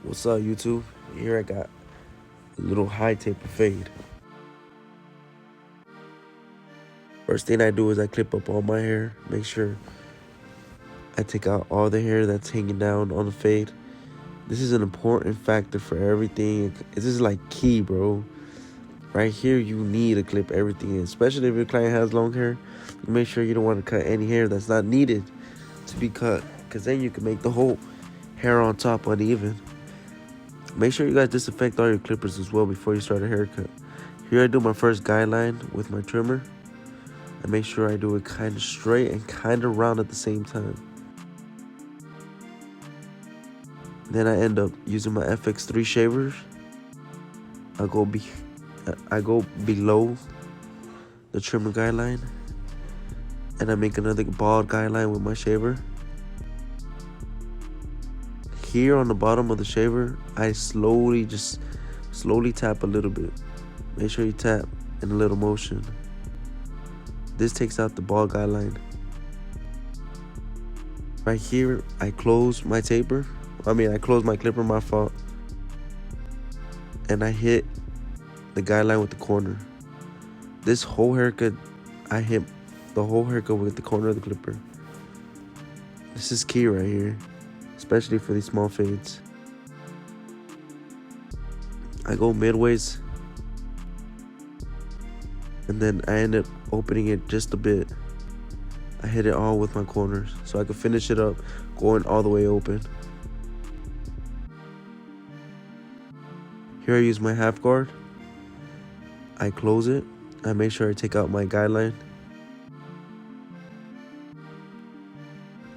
What's up, YouTube? Here I got a little high taper fade. First thing I do is I clip up all my hair. Make sure I take out all the hair that's hanging down on the fade. This is an important factor for everything. This is like key, bro. Right here, you need to clip everything, especially if your client has long hair. You make sure you don't want to cut any hair that's not needed to be cut, because then you can make the whole hair on top uneven. Make sure you guys disinfect all your clippers as well before you start a haircut. Here I do my first guideline with my trimmer. I make sure I do it kind of straight and kind of round at the same time. Then I end up using my FX3 shavers. I go below the trimmer guideline, and I make another bald guideline with my shaver. Here on the bottom of the shaver, I slowly tap a little bit. Make sure you tap in a little motion. This takes out the bald guideline. Right here, I close my taper. I close my clipper, my fault. And I hit the guideline with the corner. This whole haircut, I hit the whole haircut with the corner of the clipper. This is key right here, especially for these small fades. I go midways, and then I end up opening it just a bit. I hit it all with my corners so I can finish it up going all the way open. Here I use my half guard. I close it. I make sure I take out my guideline.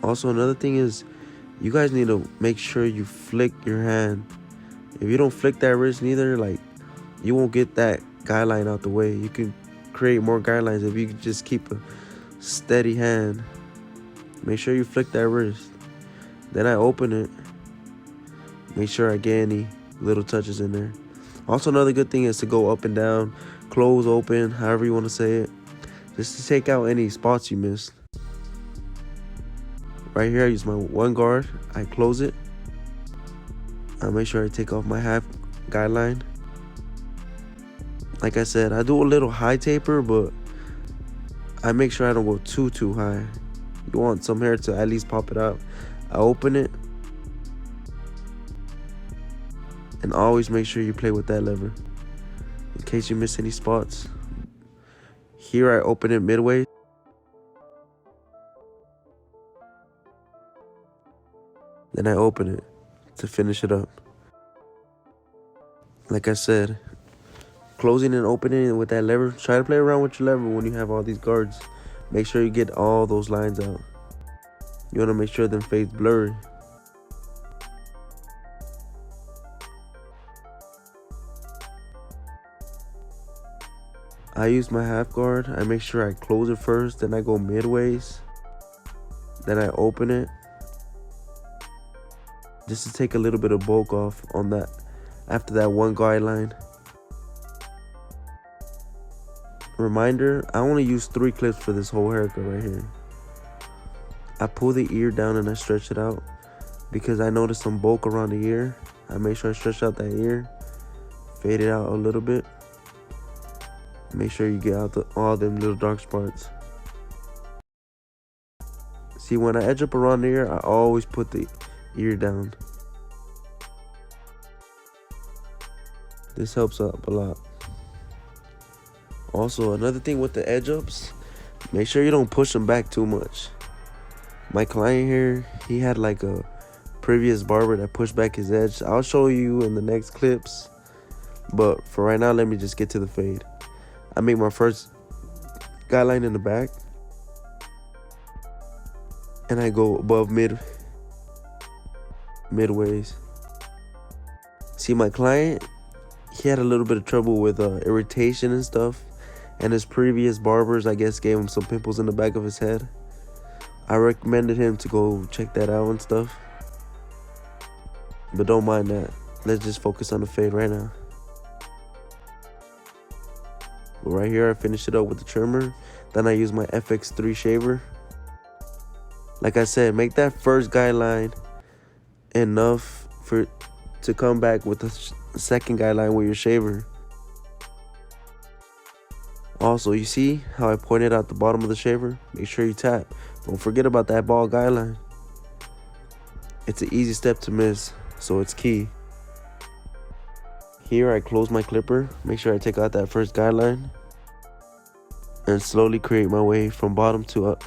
Also, another thing is, you guys need to make sure you flick your hand. If you don't flick that wrist neither, you won't get that guideline out the way. You can create more guidelines if you can just keep a steady hand. Make sure you flick that wrist. Then I open it. Make sure I get any little touches in there. Also, another good thing is to go up and down, close, open, however you want to say it, just to take out any spots you missed. Right here, I use my one guard. I close it. I make sure I take off my half guideline. Like I said, I do a little high taper, but I make sure I don't go too high. You want some hair to at least pop it out. I open it. And always make sure you play with that lever in case you miss any spots. Here I open it midway. Then I open it to finish it up. Like I said, closing and opening it with that lever. Try to play around with your lever when you have all these guards. Make sure you get all those lines out. You want to make sure them fades blurry. I use my half guard. I make sure I close it first, then I go midways. Then I open it. Just to take a little bit of bulk off on that after that one guideline. Reminder, I only use 3 clips for this whole haircut right here. I pull the ear down and I stretch it out because I noticed some bulk around the ear. I make sure I stretch out that ear, fade it out a little bit. Make sure you get out all them little dark spots. See, when I edge up around the ear, I always put the ear down. This helps out a lot. Also, another thing with the edge ups, make sure you don't push them back too much. My client here, he had like a previous barber that pushed back his edge. I'll show you in the next clips, but for right now, let me just get to the fade. I make my first guideline in the back, and I go above midways. See, my client, he had a little bit of trouble with irritation and stuff, and his previous barbers, I guess, gave him some pimples in the back of his head. I recommended him to go check that out and stuff, but don't mind that. Let's just focus on the fade right now. Right here, I finish it up with the trimmer. Then I use my FX3 shaver. Like I said, make that first guideline enough for to come back with the second guideline with your shaver. Also, you see how I pointed out the bottom of the shaver? Make sure you tap. Don't forget about that ball guideline. It's an easy step to miss, so it's key. Here I close my clipper, make sure I take out that first guideline, and slowly create my way from bottom to up.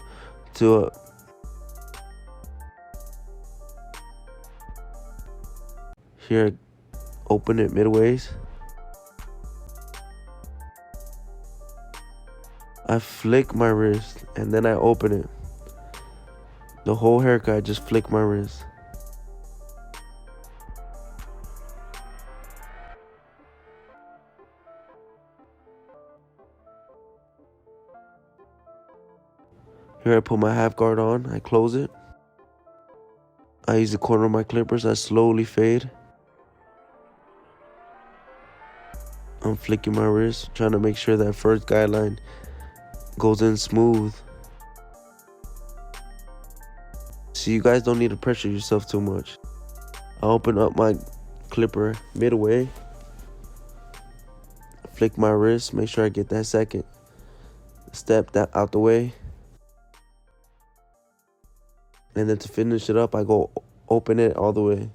Here I open it midways. I flick my wrist and then I open it. The whole haircut, I just flick my wrist. Here I put my half guard on, I close it. I use the corner of my clippers, I slowly fade. I'm flicking my wrist, trying to make sure that first guideline goes in smooth. So you guys don't need to pressure yourself too much. I open up my clipper midway, flick my wrist, make sure I get that second step that out the way. And then to finish it up, I go open it all the way.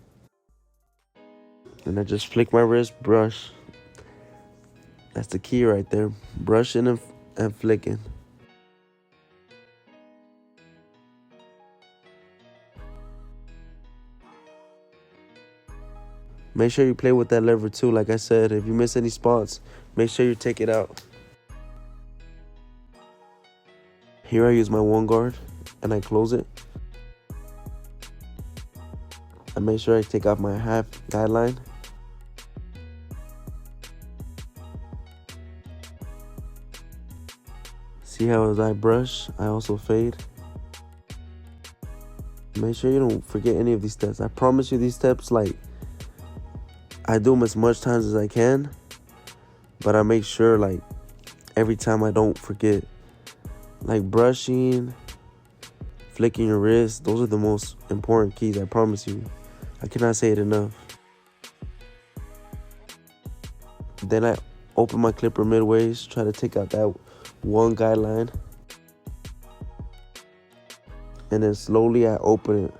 And I just flick my wrist, brush. That's the key right there. Brushing and flicking. Make sure you play with that lever too. Like I said, if you miss any spots, make sure you take it out. Here I use my one guard and I close it. I make sure I take off my half guideline. See how as I brush, I also fade. Make sure you don't forget any of these steps. I promise you these steps, like, I do them as much times as I can, but I make sure, like, every time I don't forget. Like brushing, flicking your wrist, those are the most important keys, I promise you. I cannot say it enough. Then I open my clipper midways, try to take out that one guideline. And then slowly I open it.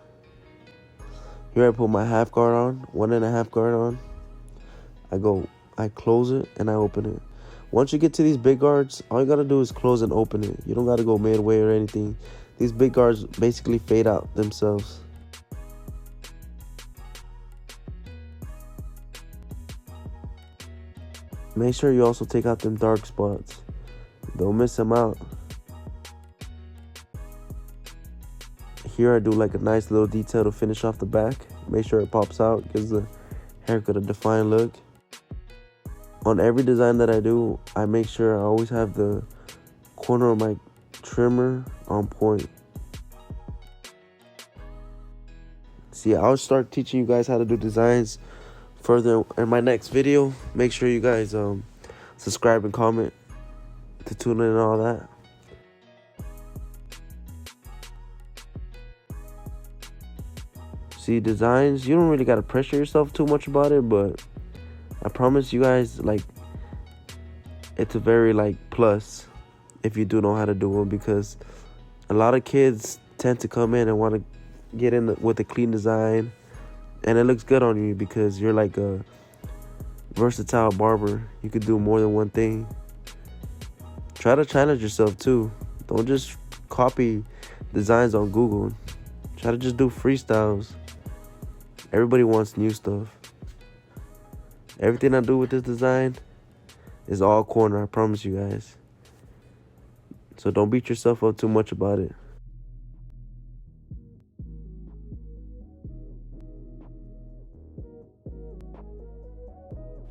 Here I put my half guard on, 1.5 guard on. I close it and I open it. Once you get to these big guards, all you gotta do is close and open it. You don't gotta go midway or anything. These big guards basically fade out themselves. Make sure you also take out them dark spots. Don't miss them out. Here I do like a nice little detail to finish off the back. Make sure it pops out, gives the haircut a defined look. On every design that I do, I make sure I always have the corner of my trimmer on point. See, I'll start teaching you guys how to do designs further in my next video. Make sure you guys subscribe and comment to tune in and all that. See, designs, you don't really gotta pressure yourself too much about it, but I promise you guys, like, it's a very, like, plus if you do know how to do them, because a lot of kids tend to come in and want to get in with a clean design, and it looks good on you because you're like a versatile barber. You could do more than one thing. Try to challenge yourself too. Don't just copy designs on Google. Try to just do freestyles. Everybody wants new stuff. Everything I do with this design is all corner, I promise you guys. So don't beat yourself up too much about it.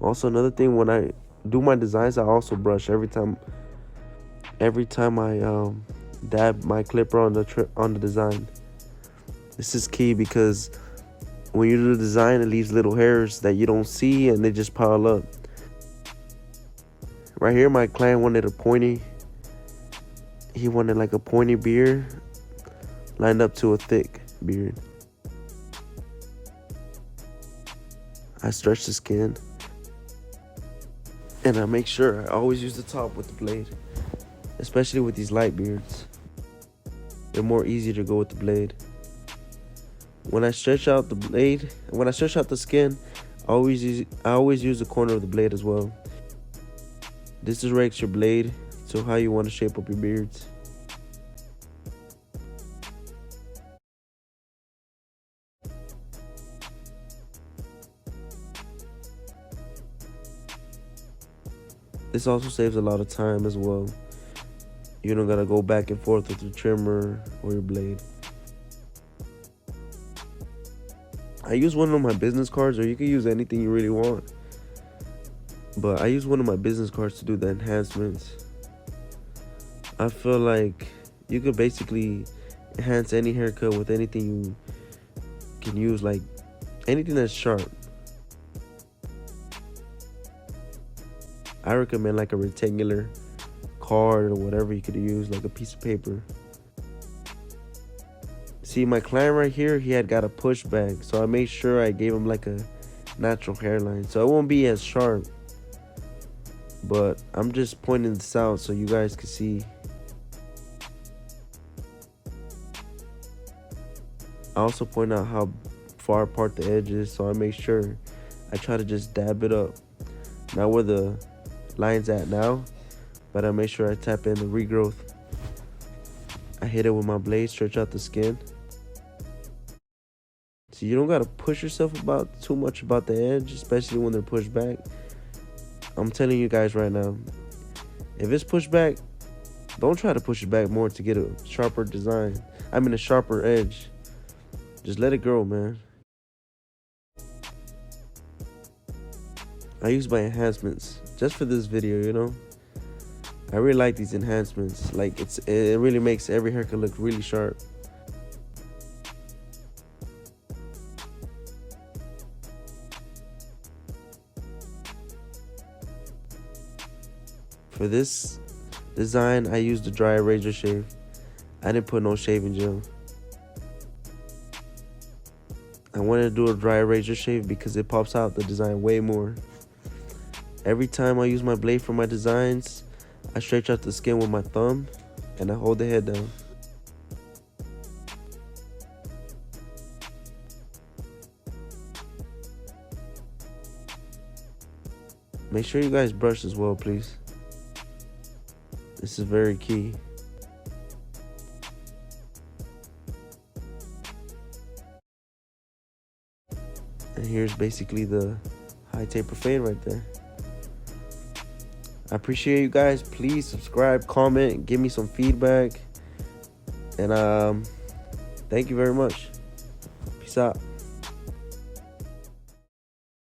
Also, another thing, when I do my designs, I also brush every time I dab my clipper on the design. This is key because when you do the design, it leaves little hairs that you don't see and they just pile up. Right here, my client wanted a pointy. He wanted like a pointy beard lined up to a thick beard. I stretch the skin, and I make sure I always use the top with the blade, especially with these light beards. They're more easy to go with the blade. When I stretch out the skin, I always use the corner of the blade as well. This directs your blade to how you want to shape up your beards. This also saves a lot of time as well. You don't gotta go back and forth with your trimmer or your blade. I use one of my business cards, or you can use anything you really want. But I use one of my business cards to do the enhancements. I feel like you could basically enhance any haircut with anything you can use, like anything that's sharp. I recommend like a rectangular card or whatever you could use, like a piece of paper. See, my client right here, he had got a pushback, so I made sure I gave him like a natural hairline, so it won't be as sharp. But I'm just pointing this out so you guys can see. I also point out how far apart the edge is, so I make sure I try to just dab it up. Not where the line's at now, but I make sure I tap in the regrowth. I hit it with my blade, stretch out the skin. So you don't gotta push yourself too much about the edge, especially when they're pushed back. I'm telling you guys right now, if it's pushed back, don't try to push it back more to get a sharper design. A sharper edge. Just let it grow, man. I use my enhancements just for this video, you know. I really like these enhancements. Like it really makes every haircut look really sharp. For this design, I used a dry razor shave. I didn't put no shaving gel. I wanted to do a dry razor shave because it pops out the design way more. Every time I use my blade for my designs, I stretch out the skin with my thumb and I hold the head down. Make sure you guys brush as well, please. This is very key. And here's basically the high taper fade right there. I appreciate you guys. Please subscribe, comment, give me some feedback. And thank you very much. Peace out.